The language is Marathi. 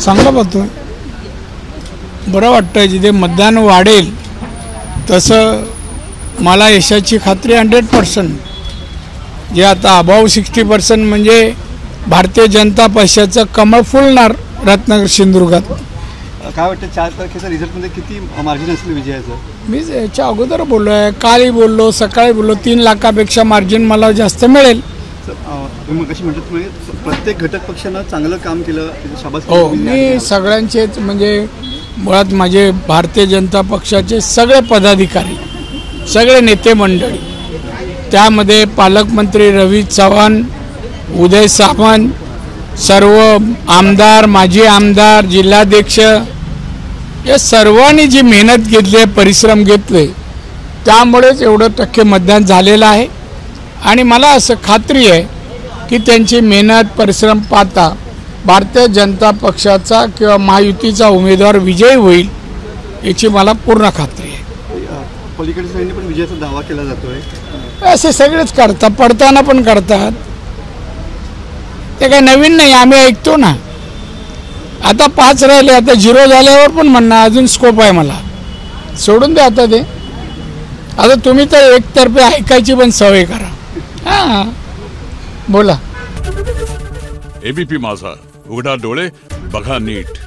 चांगलं पाहतो, बरं वाटतं. जिथे मतदान वाढेल तसं मला यशाची खात्री 100%. जे आता अबाव 60% म्हणजे भारतीय जनता पक्षाचं कमळ फुलणार रत्नागिरी सिंधुदुर्गात. काय वाटतं 4 तारखेचा रिझल्टमध्ये किती मार्जिन असेल विजयाचं? मी याच्या अगोदर बोललो आहे, कालही बोललो, सकाळी बोललो, 3 लाखापेक्षा मार्जिन मला जास्त मिळेल. तुम्ही कशी म्हणतात, तुम्ही प्रत्येक घटक पक्षानं चांगलं काम केलं, शाबासकी. हो, मी सगळ्यांचेच म्हणजे मुळात माझे भारतीय जनता पक्षाचे सगळे पदाधिकारी, सगळे नेते मंडळी, त्यामध्ये पालकमंत्री रवी चव्हाण, उदय सामंत, सर्व आमदार, माजी आमदार, जिल्हाध्यक्ष, या सर्वांनी जी मेहनत घेतली आहे, परिश्रम घेतले, त्यामुळेच एवढं टक्के मतदान झालेलं आहे. आणि मला असं खात्री आहे की त्यांची मेहनत परिश्रम पाहता भारतीय जनता पक्षाचा किंवा महायुतीचा उमेदवार विजयी होईल याची मला पूर्ण खात्री आहे. पलीकडच्या साईडने पण विजयाचा दावा केला जातोय. असे सगळेच करतात, पडताना पण करतात, ते काही नवीन नाही, आम्ही ऐकतो ना. आता 5 राहिले, आता 0 झाल्यावर पण म्हणणं अजून स्कोप आहे मला, सोडून द्या आता ते. आता तुम्ही तर एकतर्फे ऐकायची पण सवय करा. हां, बोला. एबीपी माझा, उघडा डोळे बघा नीट.